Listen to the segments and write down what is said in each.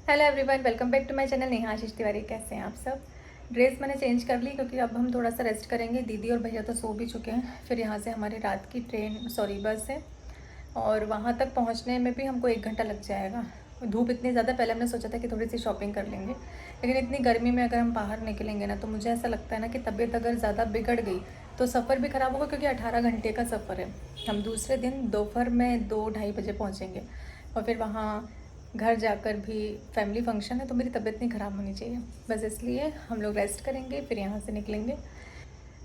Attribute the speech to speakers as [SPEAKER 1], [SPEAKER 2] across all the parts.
[SPEAKER 1] Hello everyone, welcome back to my channel Neha Ashish Tiwari. कैसे हैं आप सब। ड्रेस मैंने चेंज कर ली क्योंकि अब हम थोड़ा सा रेस्ट करेंगे। दीदी और भैया तो सो भी चुके हैं। फिर यहाँ से हमारी रात की बस है और वहाँ तक पहुँचने में भी हमको 1 घंटा लग जाएगा। धूप इतनी ज़्यादा, पहले हमने सोचा था कि थोड़ी सी शॉपिंग कर लेंगे, लेकिन इतनी गर्मी में अगर हम बाहर निकलेंगे ना तो मुझे ऐसा लगता है ना कि तबीयत अगर ज़्यादा बिगड़ गई तो सफ़र भी ख़राब होगा, क्योंकि 18 घंटे का सफ़र है। हम दूसरे दिन दोपहर में 2-2:30 बजे पहुँचेंगे और फिर वहाँ घर जाकर भी फैमिली फंक्शन है, तो मेरी तबीयत नहीं ख़राब होनी चाहिए। बस इसलिए हम लोग रेस्ट करेंगे, फिर यहाँ से निकलेंगे।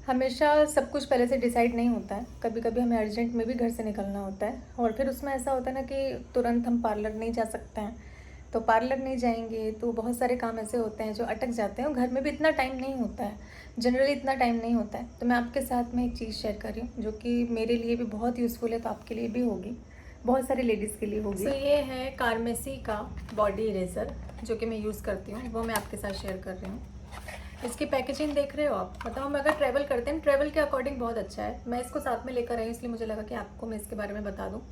[SPEAKER 1] हमेशा सब कुछ पहले से डिसाइड नहीं होता है, कभी कभी हमें अर्जेंट में भी घर से निकलना होता है और फिर उसमें ऐसा होता है ना कि तुरंत हम पार्लर नहीं जा सकते हैं। तो पार्लर नहीं जाएंगे तो बहुत सारे काम ऐसे होते हैं जो अटक जाते हैं और घर में भी इतना टाइम नहीं होता है, जनरली इतना टाइम नहीं होता है। तो मैं आपके साथ में एक चीज़ शेयर कर रही हूँ जो कि मेरे लिए भी बहुत यूज़फुल है, तो आपके लिए भी होगी, बहुत सारी लेडीज़ के लिए होगी। तो ये है कार्मेसी का बॉडी इरेज़र जो कि मैं यूज़ करती हूँ, वो मैं आपके साथ शेयर कर रही हूँ। इसकी पैकेजिंग देख रहे हो आप, मतलब हम अगर ट्रैवल करते हैं, ट्रैवल के अकॉर्डिंग बहुत अच्छा है। मैं इसको साथ में लेकर आई, इसलिए मुझे लगा कि आपको मैं इसके बारे में बता दूँ।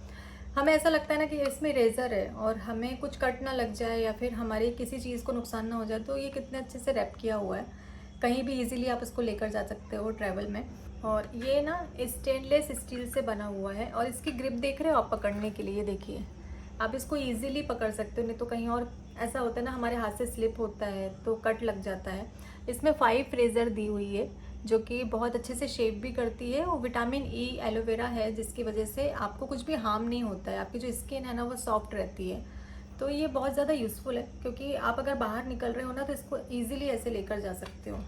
[SPEAKER 1] हमें ऐसा लगता है ना कि इसमें रेज़र है और हमें कुछ कट ना लग जाए या फिर हमारी किसी चीज़ को नुकसान ना हो जाए, तो ये कितने अच्छे से रैप किया हुआ है। कहीं भी इजीली आप इसको लेकर जा सकते हो ट्रैवल में। और ये ना स्टेनलेस स्टील से बना हुआ है और इसकी ग्रिप देख रहे हो आप पकड़ने के लिए, देखिए आप इसको इजीली पकड़ सकते हो। नहीं तो कहीं और ऐसा होता है ना, हमारे हाथ से स्लिप होता है तो कट लग जाता है। इसमें 5 रेज़र दी हुई है जो कि बहुत अच्छे से शेप भी करती है और विटामिन ई एलोवेरा है, जिसकी वजह से आपको कुछ भी हार्म नहीं होता है। आपकी जो स्किन है ना वो सॉफ्ट रहती है। तो ये बहुत ज़्यादा यूज़फुल है क्योंकि आप अगर बाहर निकल रहे हो ना तो इसको ईजिली ऐसे लेकर जा सकते हो।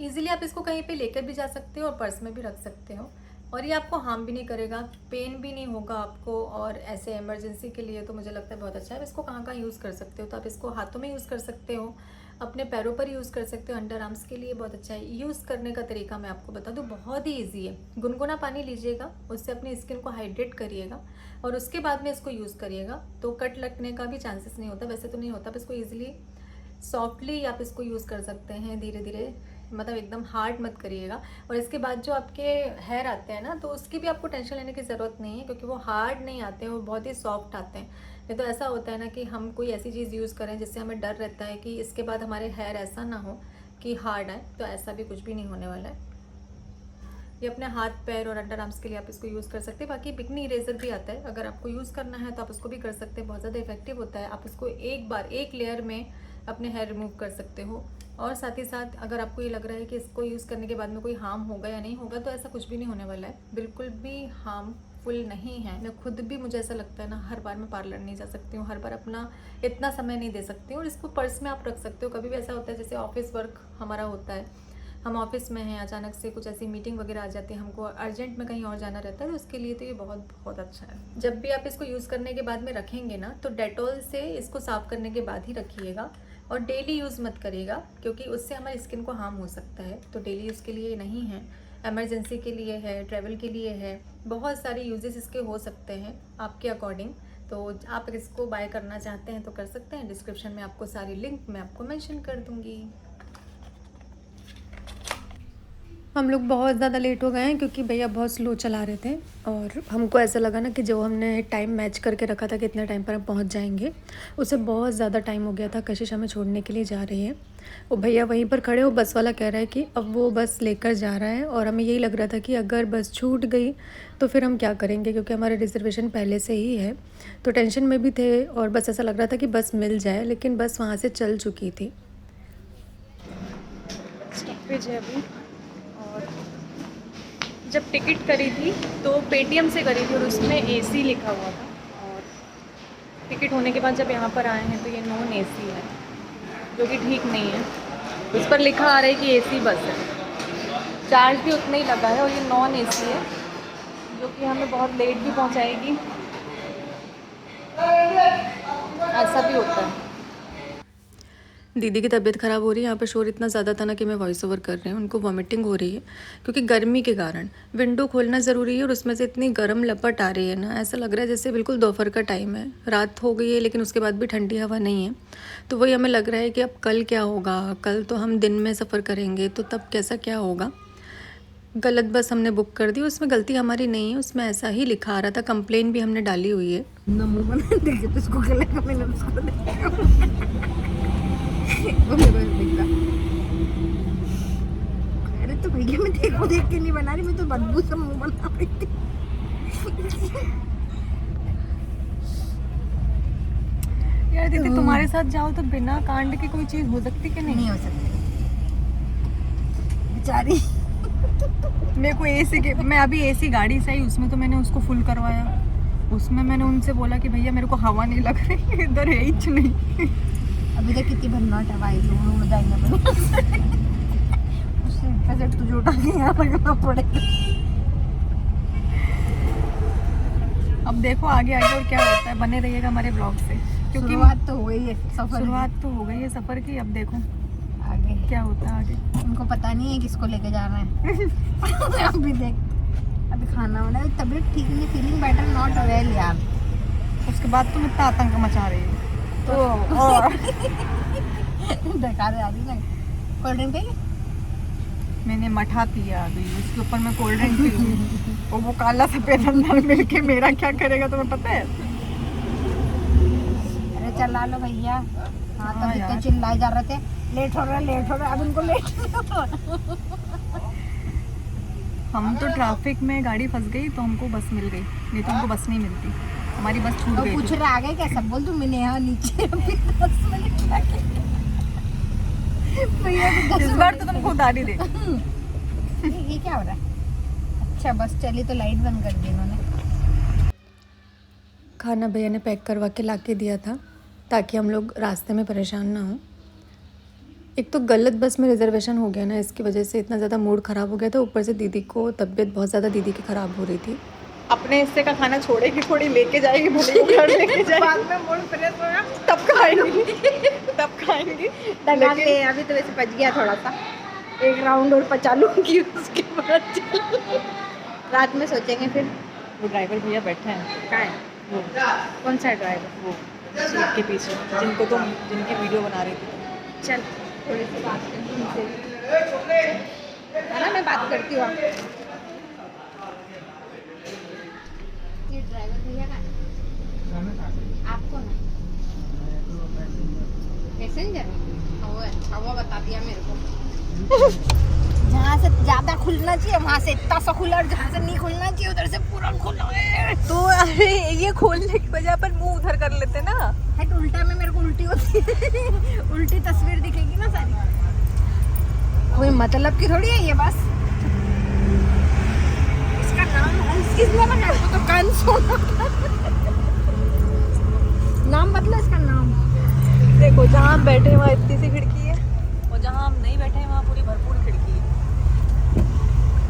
[SPEAKER 1] ईजिली आप इसको कहीं पे लेकर भी जा सकते हो और पर्स में भी रख सकते हो और ये आपको हार्म भी नहीं करेगा, पेन भी नहीं होगा आपको। और ऐसे इमरजेंसी के लिए तो मुझे लगता है बहुत अच्छा है। इसको कहाँ कहाँ यूज़ कर सकते हो, तो आप इसको हाथों में यूज़ कर सकते हो, अपने पैरों पर यूज़ कर सकते हो, अंडर आर्म्स के लिए बहुत अच्छा है। यूज़ करने का तरीका मैं आपको बता दूँ, बहुत ही ईजी है। गुनगुना पानी लीजिएगा, उससे अपनी स्किन को हाइड्रेट करिएगा और उसके बाद में इसको यूज़ करिएगा, तो कट लगने का भी चांसेस नहीं होता। वैसे तो नहीं होता, आप इसको ईजिली सॉफ्टली आप इसको यूज़ कर सकते हैं, धीरे धीरे, मतलब एकदम हार्ड मत करिएगा। और इसके बाद जो आपके हेयर आते हैं ना, तो उसकी भी आपको टेंशन लेने की ज़रूरत नहीं है क्योंकि वो हार्ड नहीं आते हैं, वो बहुत ही सॉफ्ट आते हैं। नहीं तो ऐसा होता है ना कि हम कोई ऐसी चीज़ यूज़ करें जिससे हमें डर रहता है कि इसके बाद हमारे हेयर ऐसा ना हो कि हार्ड आए, तो ऐसा भी कुछ भी नहीं होने वाला है। ये अपने हाथ पैर और अंडर आर्म्स के लिए आप इसको यूज़ कर सकते हैं। बाकी पिकनी इरेजर भी आता है, अगर आपको यूज़ करना है तो आप उसको भी कर सकते हैं, बहुत ज़्यादा इफेक्टिव होता है। आप इसको एक बार एक लेयर में अपने हेयर रिमूव कर सकते हो। और साथ ही साथ अगर आपको ये लग रहा है कि इसको यूज़ करने के बाद में कोई हार्म होगा या नहीं होगा, तो ऐसा कुछ भी नहीं होने वाला है, बिल्कुल भी हार्मफुल नहीं है। मैं खुद भी, मुझे ऐसा लगता है ना, हर बार मैं पार्लर नहीं जा सकती हूँ, हर बार अपना इतना समय नहीं दे सकती हूँ। और इसको पर्स में आप रख सकते हो। कभी भी ऐसा होता है जैसे ऑफिस वर्क हमारा होता है, हम ऑफिस में हैं, अचानक से कुछ ऐसी मीटिंग वगैरह आ जाती है, हमको अर्जेंट में कहीं और जाना रहता है, तो उसके लिए तो ये बहुत बहुत अच्छा है। जब भी आप इसको यूज़ करने के बाद में रखेंगे ना, तो डेटॉल से इसको साफ़ करने के बाद ही रखिएगा और डेली यूज़ मत करिएगा क्योंकि उससे हमारी स्किन को हार्म हो सकता है। तो डेली यूज़ के लिए नहीं है, एमरजेंसी के लिए है, ट्रैवल के लिए है, बहुत सारे यूजेस इसके हो सकते हैं आपके अकॉर्डिंग। तो आप इसको बाय करना चाहते हैं तो कर सकते हैं। डिस्क्रिप्शन में आपको सारी लिंक मैं आपको मेंशन कर दूँगी। हम लोग बहुत ज़्यादा लेट हो गए हैं क्योंकि भैया बहुत स्लो चला रहे थे और हमको ऐसा लगा ना कि जो हमने टाइम मैच करके रखा था कि इतने टाइम पर हम पहुंच जाएंगे, उससे बहुत ज़्यादा टाइम हो गया था। कशिश हमें छोड़ने के लिए जा रही है, वो भैया वहीं पर खड़े, वो बस वाला कह रहा है कि अब वो बस लेकर जा रहा है और हमें यही लग रहा था कि अगर बस छूट गई तो फिर हम क्या करेंगे, क्योंकि हमारे रिजर्वेशन पहले से ही है। तो टेंशन में भी थे और बस ऐसा लग रहा था कि बस मिल जाए, लेकिन बस वहाँ से चल चुकी थी। स्टॉपेज है अभी। और जब टिकट करी थी तो पेटीएम से करी थी और उसमें एसी लिखा हुआ था, और टिकट होने के बाद जब यहाँ पर आए हैं तो ये नॉन एसी है, जो कि ठीक नहीं है। उस पर लिखा आ रहा है कि एसी बस है, चार्ज भी उतना ही लगा है और ये नॉन एसी है, जो कि हमें बहुत लेट भी पहुँचाएगी। ऐसा भी होता है। दीदी की तबीयत ख़राब हो रही है, यहाँ पर शोर इतना ज़्यादा था ना कि मैं वॉइस ओवर कर रही हूँ। उनको वॉमिटिंग हो रही है क्योंकि गर्मी के कारण विंडो खोलना ज़रूरी है और उसमें से इतनी गर्म लपट आ रही है ना, ऐसा लग रहा है जैसे बिल्कुल दोपहर का टाइम है। रात हो गई है लेकिन उसके बाद भी ठंडी हवा नहीं है, तो वही हमें लग रहा है कि अब कल क्या होगा। कल तो हम दिन में सफ़र करेंगे तो तब कैसा क्या होगा। गलत बस हमने बुक कर दी, उसमें गलती हमारी नहीं है, उसमें ऐसा ही लिखा आ रहा था। कंप्लेन भी हमने डाली हुई है।
[SPEAKER 2] को देख के नहीं बना रही, मैं तो बदबू से मुंह बना रही थी।
[SPEAKER 1] यार दीदी तुम्हारे साथ जाओ तो बिना कांड की कोई चीज हो सकती कि
[SPEAKER 2] नहीं हो सकती बेचारी।
[SPEAKER 1] मेरे को एसी के, मैं अभी एसी गाड़ी से आई, उसमें तो मैंने उसको फुल करवाया। उसमें मैंने उनसे बोला कि भैया मेरे को हवा नहीं लग रही, इधर है ही नहीं।
[SPEAKER 2] अभी तक कितनी भन्नाट है भाई, लोग उड़ जाएंगे उससे पैसे तुझे उठा के यहाँ रखना पड़ेगा।
[SPEAKER 1] अब देखो आगे आगे और क्या होता है, बने रहिएगा हमारे ब्लॉग से, क्योंकि
[SPEAKER 2] शुरुआत तो हो गई है सफर,
[SPEAKER 1] शुरुआत तो हो गई है सफर की। अब देखो
[SPEAKER 2] आगे
[SPEAKER 1] क्या होता है आगे।
[SPEAKER 2] उनको पता नहीं है किसको लेके जा रहे हैं। अभी देख, अभी खाना वाना, तबीयत ठीक नहीं, फीलिंग बेटर नॉट वेल यार।
[SPEAKER 1] उसके बाद तुम इतना आतंक मचा रही हो तो और
[SPEAKER 2] बेकार आ रही ना। कोल्ड ड्रिंक पिएगी?
[SPEAKER 1] मैंने मठा पिया अभी, उसके ऊपर मैं कोल्ड ड्रिंक पी और वो काला सफेद अंदर मिलके मेरा क्या करेगा तुम्हें पता है?
[SPEAKER 2] अरे चला लो भैया। हाँ
[SPEAKER 1] हाँ
[SPEAKER 2] तब
[SPEAKER 1] यार।
[SPEAKER 2] इतने चिल्लाए जा रहे थे लेट हो रहा है, अब उनको लेट।
[SPEAKER 1] हम तो ट्रैफिक में गाड़ी फंस गई तो हमको बस मिल गई, नहीं तो हमको बस नहीं मिलती, हमारी बस छूट गई
[SPEAKER 2] पूछ
[SPEAKER 1] थी।
[SPEAKER 2] रहे आगे क्या, सब बोल तुम मैंने यहाँ नीचे अभी 10 मिनट लगे। भैया तो 10
[SPEAKER 1] इस बार तो तुम खुद आ रही दे।
[SPEAKER 2] ये क्या हो रहा है? अच्छा बस चली तो लाइट बंद कर दी इन्होंने।
[SPEAKER 1] खाना भैया ने पैक करवा के ला के दिया था ताकि हम लोग रास्ते में परेशान ना हो। एक तो गलत बस में रिजर्वेशन हो गया ना, इसकी वजह से इतना ज़्यादा मूड ख़राब हो गया था। ऊपर से दीदी को तबीयत बहुत ज़्यादा दीदी की ख़राब हो रही थी। अपने हिस्से का खाना छोड़ेगी, थोड़ी लेके जाएगी, भले वो घर लेके जाएगी,
[SPEAKER 2] बाद में मूड फ्रेश होगा
[SPEAKER 1] तब खाएंगी, तब खाएंगी।
[SPEAKER 2] ले अभी तो वैसे पच गया थोड़ा सा, एक राउंड और पचा लूंगी उसके बाद चल। रात में सोचेंगे फिर।
[SPEAKER 1] वो ड्राइवर भैया बैठे हैं,
[SPEAKER 2] कहाँ है
[SPEAKER 1] वो
[SPEAKER 2] कौन सा ड्राइवर?
[SPEAKER 1] वो सीट के पीछे, जिनकी वीडियो बना रही थी।
[SPEAKER 2] चल थोड़ी सी बात करती हूँ उनसे, है ना, मैं बात करती हूँ। ये ड्राइवर भैया का आपको ना पैसेंजर अच्छा वो बता दिया मेरे को। जहाँ से ज्यादा खुलना चाहिए वहाँ से इतना सा खुला, और जहाँ से नहीं खुलना चाहिए उधर से पूरा खुला है।
[SPEAKER 1] तो अरे ये खोलने की वजह पर मुंह उधर कर लेते ना।
[SPEAKER 2] हट, उल्टा में मेरे को उल्टी होती है। उल्टी तस्वीर दिखेगी ना सारी, कोई मतलब की थोड़ी है ये बस। इसका नाम किसने बनाया? इसको तो कान सोना। नाम बदला इसका नाम।
[SPEAKER 1] देखो जहाँ हम बैठे हैं वहाँ इतनी सी खिड़की है, और जहाँ हम नहीं बैठे हैं वहाँ पूरी भरपूर खिड़की है।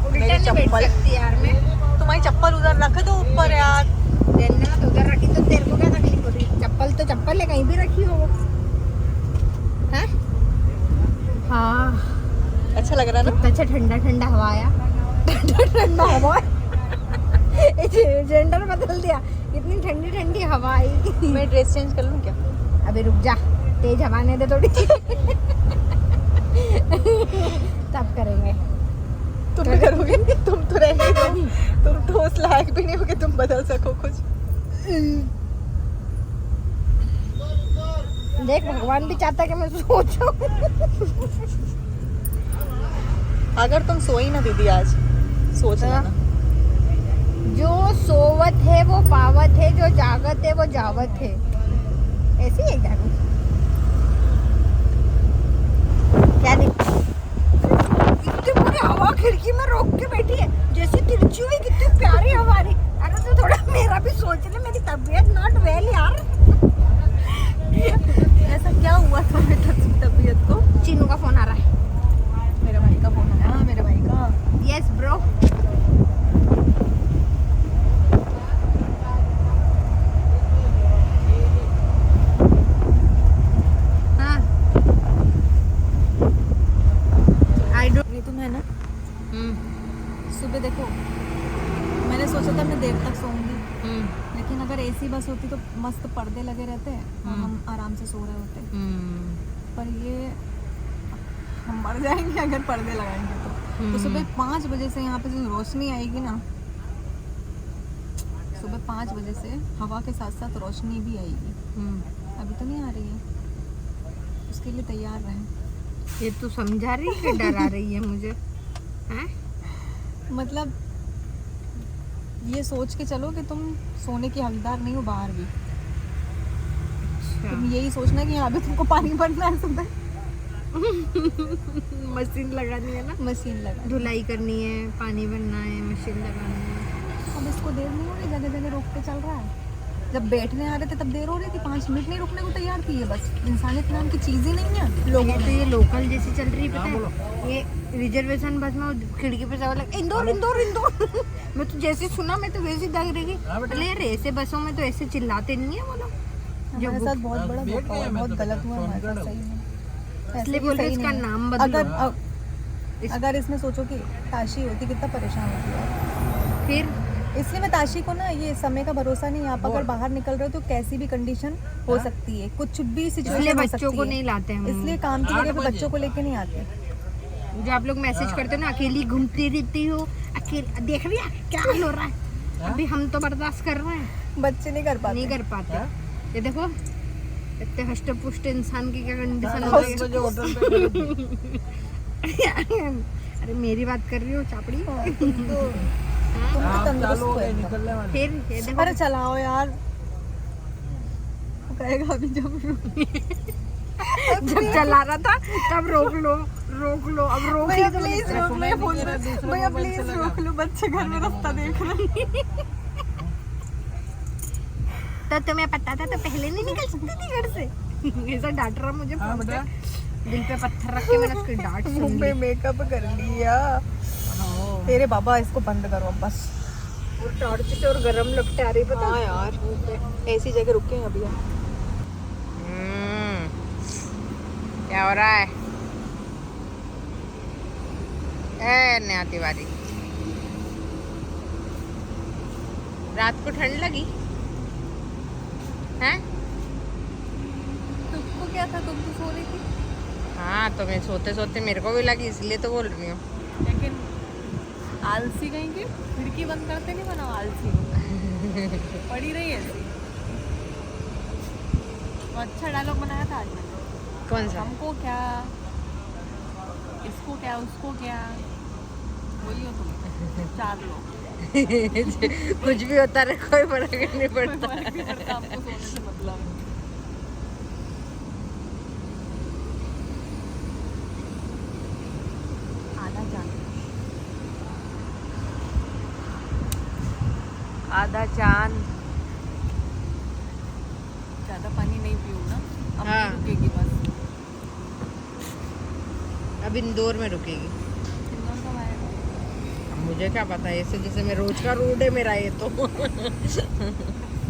[SPEAKER 2] उल्टा नहीं बैठ सकती यार मैं।
[SPEAKER 1] तुम्हारी चप्पल उधर रख दो ऊपर यार।
[SPEAKER 2] रहना तो उधर रखी तो तेरे को क्या तकलीफ हो रही? चप्पल तो चप्पल है, कहीं भी रखी हो। हैं? हाँ
[SPEAKER 1] अच्छा लग रहा है ना?
[SPEAKER 2] कितना अच्छा ठंडा ठंडा हवा आया। ठंडा हवा जेंडर बदल दिया, इतनी ठंडी ठंडी हवा आई।
[SPEAKER 1] मैं ड्रेस चेंज कर लूँ क्या?
[SPEAKER 2] अभी रुक जा, तेज हवा ने दे थोड़ी। तब करेंगे।
[SPEAKER 1] तुम भी करोगे? तुम तो रहने दो, तुम तो उस लायक भी नहीं हो कि तुम बदल सको कुछ।
[SPEAKER 2] देख भगवान भी चाहता है कि मैं सोचूं।
[SPEAKER 1] अगर तुम सोई ना दीदी आज, सोच लेना।
[SPEAKER 2] जो सोवत है वो पावत है, जो जागत है वो जावत है। ऐसी है क्या? क्या इतनी पूरी हवा खिड़की में रोक के बैठी है, जैसी तिरछी हुई, कितनी प्यारी हवा आ रही। अरे तो थोड़ा मेरा भी सोच ले, मेरी तबीयत नॉट वेल यार।
[SPEAKER 1] ऐसा क्या हुआ तुम्हें तबीयत को?
[SPEAKER 2] चीनू का फोन आ रहा है।
[SPEAKER 1] मेरे भाई का फोन आया। मेरे भाई का।
[SPEAKER 2] Yes bro.
[SPEAKER 1] तुम्हें ना सुबह देखो, मैंने सोचा था मैं देर तक सोऊंगी, लेकिन अगर एसी बस होती तो मस्त पर्दे लगे रहते और हम आराम से सो रहे होते। पर ये हम मर जाएंगे अगर पर्दे लगाएंगे तो सुबह 5 बजे से यहाँ पे जो रोशनी आएगी ना, सुबह 5 बजे से हवा के साथ साथ रोशनी भी आएगी। अभी तो नहीं आ रही है, उसके लिए तैयार रहें।
[SPEAKER 2] ये तो समझा रही है कि डरा रही है मुझे? हैं?
[SPEAKER 1] मतलब ये सोच के चलो कि तुम सोने की हकदार नहीं हो बाहर भी। तुम यही सोचना कि यहाँ पे तुमको पानी भरना है सुबह।
[SPEAKER 2] मशीन लगानी है ना,
[SPEAKER 1] मशीन लगा,
[SPEAKER 2] धुलाई करनी है, पानी भरना है, मशीन लगानी है।
[SPEAKER 1] अब इसको देर नहीं हो रही, जगह जगह रोक के चल रहा है। जब बैठने आ रहे थे तब देर हो रही थी, 5 मिनट नहीं रुकने को तैयार थी। ये बस इंसानियत नाम की चीज़ ही नहीं है लोगों
[SPEAKER 2] तो
[SPEAKER 1] में।
[SPEAKER 2] ये लोकल जैसी चल रही है, पता है ये रिजर्वेशन बस में खिड़की पे जाओ लगा इंदौर इंदौर इंदौर। मैं तो जैसे सुना मैं तो वैसे दग रही। अरे यार ऐसे बसों में तो ऐसे चिल्लाते नहीं है वो लोग।
[SPEAKER 1] हमारे साथ बहुत बड़ा धोखा हुआ, बहुत गलत हुआ हमारे साथ, सही में।
[SPEAKER 2] इसलिए बोल रहे इसका नाम बदलो।
[SPEAKER 1] अगर इसमें सोचो कि ताशी होती कितना परेशान होती है।
[SPEAKER 2] फिर
[SPEAKER 1] इसलिए मैं ताशी को ना, ये समय का भरोसा नहीं। आप अगर बाहर निकल रहे हो तो कैसी भी कंडीशन हो सकती है, कुछ भी सिचुएशन हो सकती है।
[SPEAKER 2] बच्चों को नहीं लाते हैं,
[SPEAKER 1] इसलिए काम की जगह पे बच्चों को लेके नहीं आते।
[SPEAKER 2] जो आप लोग मैसेज करते हो ना, अकेली घूमती रहती हो, अकेले देख रही है क्या हाल हो रहा है। अभी हम तो बर्दाश्त कर रहे हैं,
[SPEAKER 1] बच्चे नहीं कर पाते।
[SPEAKER 2] नहीं कर पाते। ये देखो इतने हष्ट पुष्ट इंसान की क्या कंडीशन हो रही है। अरे मेरी बात कर रही हो चापड़ी।
[SPEAKER 1] तुम तो तंदुरुस्त हो एकदम।
[SPEAKER 2] फिर ये देखो,
[SPEAKER 1] अरे चलाओ यार, कहेगा अभी जब
[SPEAKER 2] चला रहा था तब रोक लो रोक लो, अब रोक
[SPEAKER 1] भैया प्लीज रोक लो, भैया प्लीज रोक लो, बच्चे घर में रास्ता देख रहे हैं।
[SPEAKER 2] तो तुम्हें पता था तो पहले नहीं निकल सकती थी घर से। ऐसा डांट रहा मुझे फोन पे, दिल पे पत्थर रख के मैंने उसकी डांट सुन
[SPEAKER 1] मुंह
[SPEAKER 2] ली।
[SPEAKER 1] पे मेकअप कर लिया। तेरे बाबा इसको बंद करो अब बस।
[SPEAKER 2] और टॉर्च से और गरम लपटे आ रही पता।
[SPEAKER 1] हाँ यार, ऐसी जगह रुके हैं अभी हम।
[SPEAKER 2] क्या हो रहा है ए नया तिवारी? रात को ठंड लगी हैं?
[SPEAKER 1] तुमको क्या था, तुम तो सो रही थी।
[SPEAKER 2] हाँ तो मैं सोते सोते मेरे को भी लगी, इसलिए तो बोल रही हूँ।
[SPEAKER 1] लेकिन आलसी कहीं की, खिड़की बंद करते नहीं बनाओ आलसी। पड़ी रही ऐसी। तो अच्छा डायलॉग बनाया था आज मैंने।
[SPEAKER 2] कौन सा?
[SPEAKER 1] हमको क्या, इसको क्या, उसको क्या, वही हो तुम 4 लोग।
[SPEAKER 2] कुछ भी होता रहे कोई फर्क नहीं पड़ता।
[SPEAKER 1] हमको सोने से मतलब है।
[SPEAKER 2] आधा चांद।
[SPEAKER 1] ज़्यादा पानी नहीं पीऊँ ना, अब
[SPEAKER 2] हाँ।
[SPEAKER 1] नहीं रुकेगी बस।
[SPEAKER 2] अब इंदौर में रुकेगी।
[SPEAKER 1] इंदौर कब आएगा?
[SPEAKER 2] अब मुझे क्या पता है, ऐसे जैसे मैं रोज का रूट है मेरा ये तो।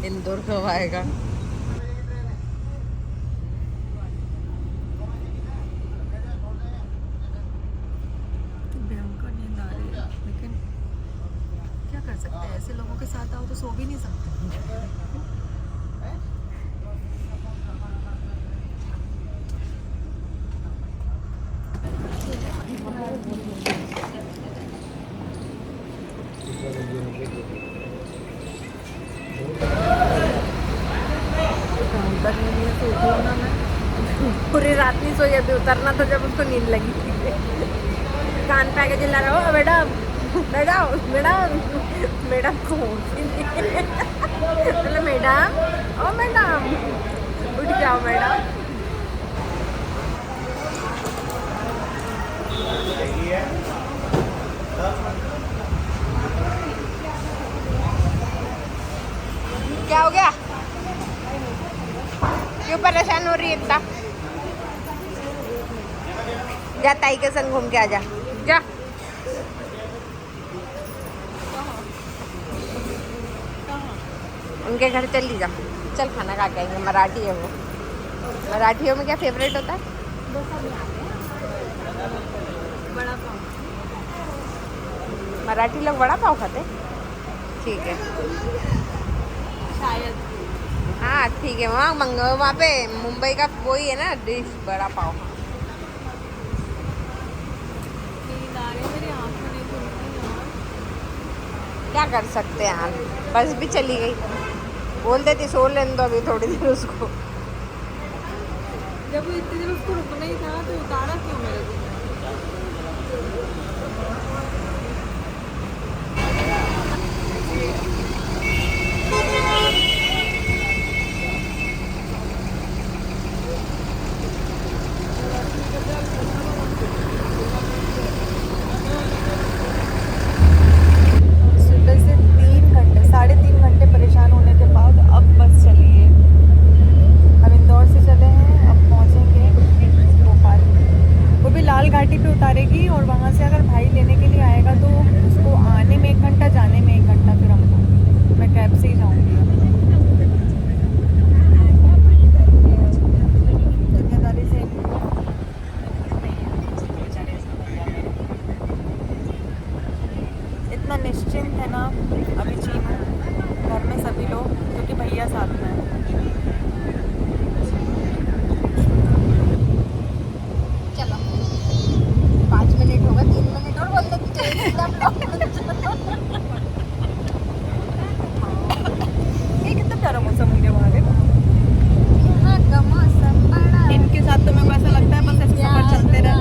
[SPEAKER 2] इंदौर कब आएगा?
[SPEAKER 1] भयंकर नींद आ रही है, लेकिन क्या कर सकते हैं, ऐसे लोगों के साथ आओ तो सो भी नहीं सकते।
[SPEAKER 2] पूरी रात नहीं सोई, अभी उतरना तो जब उसको नींद लगी। कान पे आके चिल्ला रहा हो मैडम मैडम मैडम मैडम कौन सी? मतलब मैडम ओ मैडम उठ जाओ मैडम। क्या हो गया? क्यों परेशान हो रही है इतना? जा ताई के संग घूम के आ जा, जा। उनके घर चली जा, चल खाना खा के आएंगे। मराठी है वो। मराठियों में क्या फेवरेट होता है?
[SPEAKER 1] बड़ा पाव।
[SPEAKER 2] मराठी लोग बड़ा पाव खाते? ठीक है,
[SPEAKER 1] शायद।
[SPEAKER 2] हाँ ठीक है। वहाँ पे मुंबई का वही है ना डिश, बड़ा पाव।
[SPEAKER 1] नींद आ रही है, मेरी आँखें नहीं खुल रही यार।
[SPEAKER 2] क्या कर सकते हैं यार, बस भी चली गई। बोल देती सो लेने दो अभी थोड़ी देर उसको।
[SPEAKER 1] जब वो इतनी देर उसको रुकना ही था तो उतारा क्यों मेरे को? सुबह से 3 घंटे 3.5 घंटे परेशान होने के बाद अब बस चली है। हम इंदौर से चले हैं, अब पहुंचेंगे भोपाल। वो भी लाल घाटी पे उतारेगी और वहाँ से अगर भाई लेने के लिए आएगा तो उसको आने में 1 घंटा, जाने में 1 घंटा। फिर हमको, मैं कैब से ही जाऊँगी। दुनियादारी से इतना निश्चिंत है ना अभी चीनू, घर में सभी लोग, क्योंकि भैया साथ में है।
[SPEAKER 2] चलो 5 मिनट होगा, 3 मिनट और बोल देती
[SPEAKER 1] ये कितना प्यारा मौसम हो गया वहाँ पे।
[SPEAKER 2] यहाँ का मौसम बड़ा
[SPEAKER 1] इनके साथ तो मेरे को ऐसा लगता है बस ऐसे सफर चलते रहे।
[SPEAKER 2] प्यारा।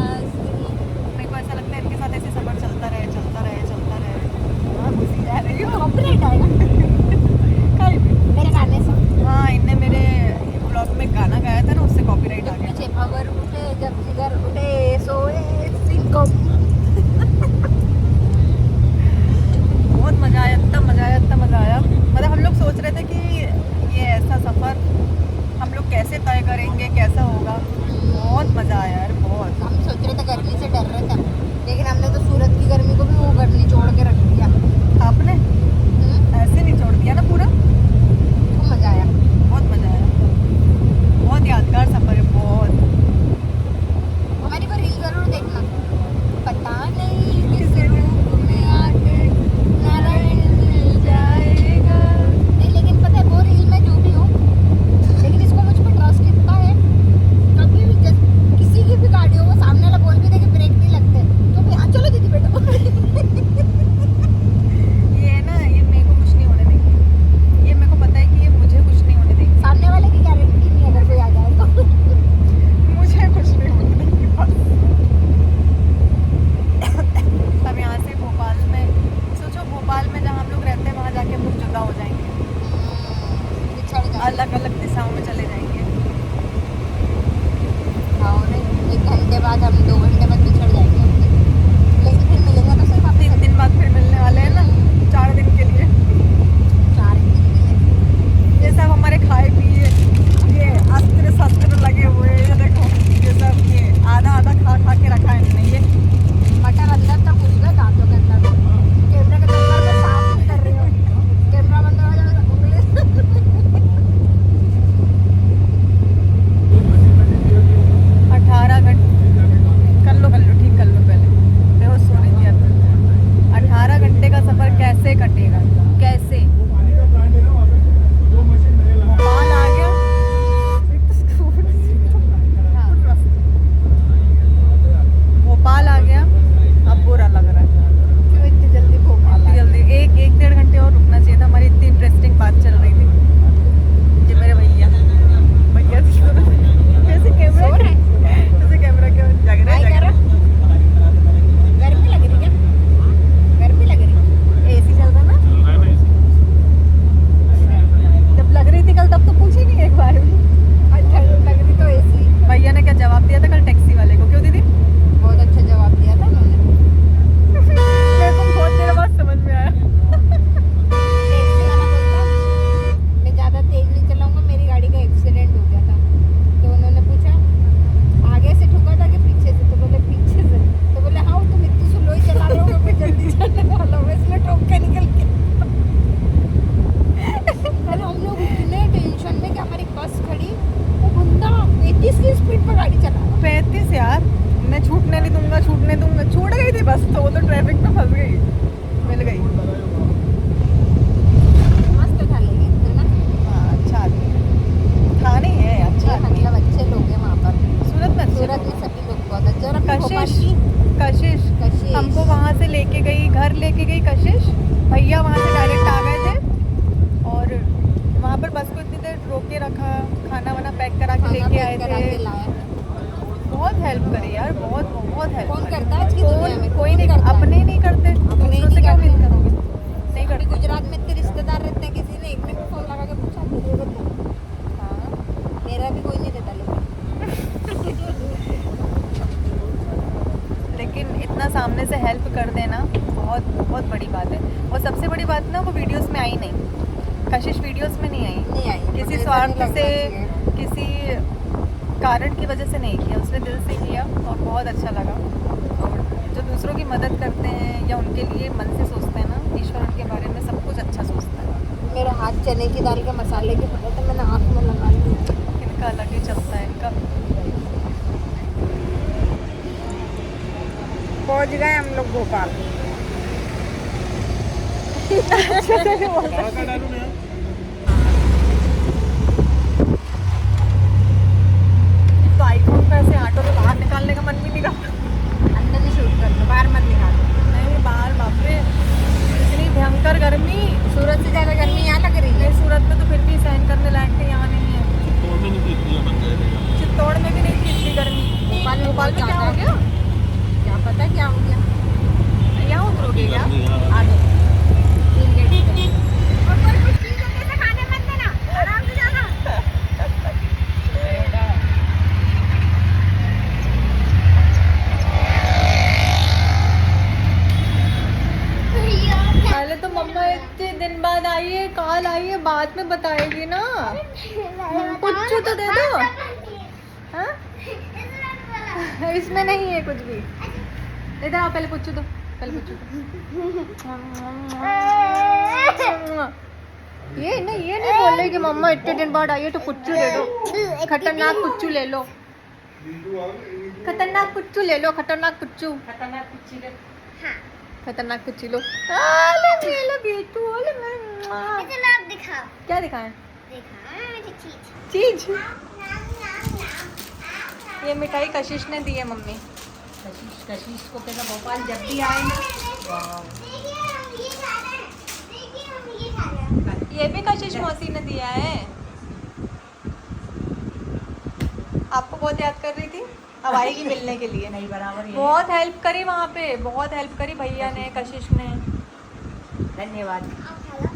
[SPEAKER 1] मेरे को ऐसा लगता है इनके साथ ऐसे सफर चलता रहे, चलता रहे, चलता रहे। हाँ, घुसी जा रही हो।
[SPEAKER 2] कॉपीराइट आएगा
[SPEAKER 1] कहीं भी।
[SPEAKER 2] मेरे गाने से।
[SPEAKER 1] हाँ, इनने मेरे ब्लॉग में गाना गाया था ना, उससे कॉपीराइट आ गया।
[SPEAKER 2] पीछे खबर उठे जब जिगर उठे सोए सिंह
[SPEAKER 1] बहुत मज़ा आया, इतना मज़ा आया, इतना मज़ा आया। मतलब हम लोग सोच रहे थे कि ये ऐसा सफ़र हम लोग कैसे तय करेंगे, कैसा होगा। बहुत मज़ा आया यार, बहुत।
[SPEAKER 2] हम सोच रहे थे, गर्मी से डर रहे थे, लेकिन हमने तो सूरत की गर्मी को भी वो गर्मी छोड़ के रख दिया।
[SPEAKER 1] आपने ऐसे निचोड़ दिया ना पूरा।
[SPEAKER 2] खूब मजा आया।
[SPEAKER 1] बहुत मज़ा आया, बहुत यादगार सफ़र है, बहुत।
[SPEAKER 2] हमारी वो रील जरूर देखना। पता नहीं किस रूप में आके नारायण मिल जाएगा। नहीं, लेकिन पता है वो रील में जो भी हो, लेकिन इसको मुझ पर ट्रस्ट कितना है, कभी भी किसी की भी गाड़ी हो, वो सामने वाला बोल भी दे कि ब्रेक नहीं लगते, तो भी हाँ चलो दीदी बेटा।
[SPEAKER 1] ये है ना, ये मेरे को कुछ नहीं होने देंगे। ये मेरे को पता है कि ये मुझे कुछ नहीं होने देंगे।
[SPEAKER 2] सामने वाले की गारंटी नहीं, अगर कोई आ जाए तो।
[SPEAKER 1] मुझे कुछ नहीं होने देंगे बस। अब यहाँ से भोपाल में, सोचो भोपाल में जहाँ हम लोग रहते हैं वहाँ जाके हम लोग जुदा हो जाएंगे,
[SPEAKER 2] बिछड़ जाए।
[SPEAKER 1] अलग अलग दिशाओं में चले जाएंगे।
[SPEAKER 2] हाँ नहीं, 1 घंटे बाद हम 2 घंटे बाद बिछड़ जाएंगे अपने, लेकिन फिर मिलेंगे तो सिर्फ
[SPEAKER 1] 3 दिन बाद फिर मिलने वाले हैं ना, 4 दिन के लिए।
[SPEAKER 2] 4 दिन के लिए।
[SPEAKER 1] ये सब हमारे खाए पिए, ये अस्त्र शस्त्र लगे हुए हैं, ये देखो, ये सब ये आधा आधा खा खा के रखा है इन्होंने। ये
[SPEAKER 2] मटर अंदर तक घुस गए दांतों के अंदर। कैमरा के चक्कर में साफ नहीं कर रही हो, कैमरा बंद हो जाएगा उंगली।
[SPEAKER 1] 18 घंटे कर लो ठीक कर लो, पहले बेहोश सोने दिया था। 18 घंटे का सफ़र कैसे कटेगा, कैसे। भोपाल आ गया। भोपाल आ गया, अब बुरा लग रहा है।
[SPEAKER 2] क्यों इतनी जल्दी भोपाल
[SPEAKER 1] इतनी जल्दी 1-1.5 घंटे और रुकना चाहिए था। हमारी इतनी इंटरेस्टिंग बात चल रही थी। ये मेरे भैया कैसे कैमरा,
[SPEAKER 2] सो रहे
[SPEAKER 1] कैसे कैमरा क्यों जग रहा है।
[SPEAKER 2] गर्मी लग रही क्या? गर्मी लग रही?
[SPEAKER 1] एसी चल रहा ना, जब लग रही थी कल तब तो पूछी नहीं एक बार भी।
[SPEAKER 2] अच्छा लग रही तो एसी।
[SPEAKER 1] भैया ने क्या जवाब दिया था कल टैक्सी वाले को, क्यों दीदी?
[SPEAKER 2] बहुत अच्छा जवाब दिया था उन्होंने।
[SPEAKER 1] मेरे को बहुत देर बाद समझ में आया।
[SPEAKER 2] टैक्सी वाला बोलता मैं ज़्यादा तेज नहीं चलाऊंगा, मेरी गाड़ी का एक्सीडेंट हो गया था। तो उन्होंने पूछा आगे से ठुका था कि पीछे से, तो बोले पीछे से। तो बोले हाँ तुम इतनी स्लो ही चला रहे हो, मैं जल्दी चलने वाला हूँ इसलिए ठोक के निकल के। अरे हम लोग इतने टेंशन में कि हमारी बस खड़ी, वो बंदा 35 की स्पीड पर गाड़ी चला रहा।
[SPEAKER 1] 35 यार, मैं छूटने नहीं दूंगा, छूटने दूंगा। छूट गई थी बस, तो वो तो ट्रैफिक में फंस गई, मिल गई।
[SPEAKER 2] मस्त था लेकिन, है ना?
[SPEAKER 1] हाँ, अच्छा आदमी था, नहीं है अच्छा
[SPEAKER 2] ये
[SPEAKER 1] आदमी।
[SPEAKER 2] मतलब अच्छे लोग हैं वहाँ पर।
[SPEAKER 1] सूरत में अच्छे
[SPEAKER 2] सूरत
[SPEAKER 1] लोग।
[SPEAKER 2] में सभी लोग बहुत अच्छे। और अपने भोपाल
[SPEAKER 1] कशिश,
[SPEAKER 2] की
[SPEAKER 1] कशिश
[SPEAKER 2] कशिश।
[SPEAKER 1] हमको वहाँ से लेके गई, घर लेके गई कशिश। भैया वहाँ से डायरेक्ट आ गए थे और वहाँ पर बस को इतनी देर रोक के रखा, खाना वाना पैक करा के
[SPEAKER 2] खाना
[SPEAKER 1] लेके
[SPEAKER 2] पैक
[SPEAKER 1] आए
[SPEAKER 2] करा के
[SPEAKER 1] थे।
[SPEAKER 2] लाया।
[SPEAKER 1] बहुत हेल्प करी यार, बहुत बहुत हेल्प।
[SPEAKER 2] कौन करता है आज की दुनिया में?
[SPEAKER 1] कोई नहीं,
[SPEAKER 2] करता है।
[SPEAKER 1] अपने नहीं करते,
[SPEAKER 2] अपने ही
[SPEAKER 1] दूसरों से
[SPEAKER 2] नहीं
[SPEAKER 1] क्या
[SPEAKER 2] करते।
[SPEAKER 1] उम्मीद करोगे, नहीं
[SPEAKER 2] अभी
[SPEAKER 1] करते।
[SPEAKER 2] गुजरात साथ में इतने रिश्तेदार रहते हैं, किसी ने एक ने भी फोन लगा के पूछा हाँ मेरा भी कोई नहीं रहता
[SPEAKER 1] लेकिन इतना सामने से हेल्प कर देना बहुत बहुत बड़ी बात है। और सबसे बड़ी बात ना, वो वीडियोस में आई नहीं, कशिश वीडियोस में नहीं आई, किसी स्वार्थ से, किसी कारण की वजह से नहीं किया, उसने दिल से किया और बहुत अच्छा लगा। और जो दूसरों की मदद करते हैं या उनके लिए मन से सोचते हैं ना, ईश्वर उनके बारे में सब कुछ अच्छा सोचता है।
[SPEAKER 2] मेरा हाथ चने की दाल के मसाले के पता तो मैंने आँख में लगा लिया।
[SPEAKER 1] इनका अलग ही चलता है इनका।
[SPEAKER 2] पहुंच गए हम लोग भोपाल।
[SPEAKER 1] तो आईफोन पे ऐसे ऑटो से बाहर निकालने का मन भी नहीं करता।
[SPEAKER 2] अंदर ही शूट कर दो, बाहर मत निकालो।
[SPEAKER 1] नहीं बाहर, बाप रे इतनी भयंकर गर्मी।
[SPEAKER 2] सूरत से ज़्यादा गर्मी यहाँ लग रही है।
[SPEAKER 1] नहीं, सूरत में तो फिर भी सहन करने लायक है, यहाँ नहीं है। चित्तौड़ में भी नहीं थी इतनी गर्मी। भोपाल में क्या हो गया,
[SPEAKER 2] क्या पता क्या हो गया।
[SPEAKER 1] यहाँ उतरोगे क्या?
[SPEAKER 2] आगे तीन गेट पे। और कोई कुछ चीज़ है जैसे खाने मत देना, आराम से जाना।
[SPEAKER 1] पहले तो मम्मा इतने दिन बाद आई है, कल आई है, बाद में बताएगी ना। पुच्चू तो दे दो। हाँ? इसमें नहीं है कुछ भी। इधर आओ, पहले पुच्चू दो, पहले पुच्चू दो। ये नहीं बोल रही कि मम्मा इतने दिन बाद आई है तो पुच्चू दे दो। खतरनाक पुच्चू ले लो, खतरनाक पुच्चू ले लो, खतरनाक पुच्चू, खतरनाक पुच्ची लो। ले लो बेटू,
[SPEAKER 3] दिखाओ
[SPEAKER 1] क्या दिखाएं?
[SPEAKER 3] चीज
[SPEAKER 1] चीज। ये मिठाई कशिश ने दी है मम्मी।
[SPEAKER 2] कशिश को कहना भोपाल जब भी आए ना।
[SPEAKER 1] ये भी कशिश मौसी ने दिया है। आपको बहुत याद कर रही थी, अब आएगी मिलने के लिए।
[SPEAKER 2] नहीं बराबर ही है।
[SPEAKER 1] बहुत हेल्प करी वहाँ पे, बहुत हेल्प करी भैया ने, कशिश ने।
[SPEAKER 2] धन्यवाद।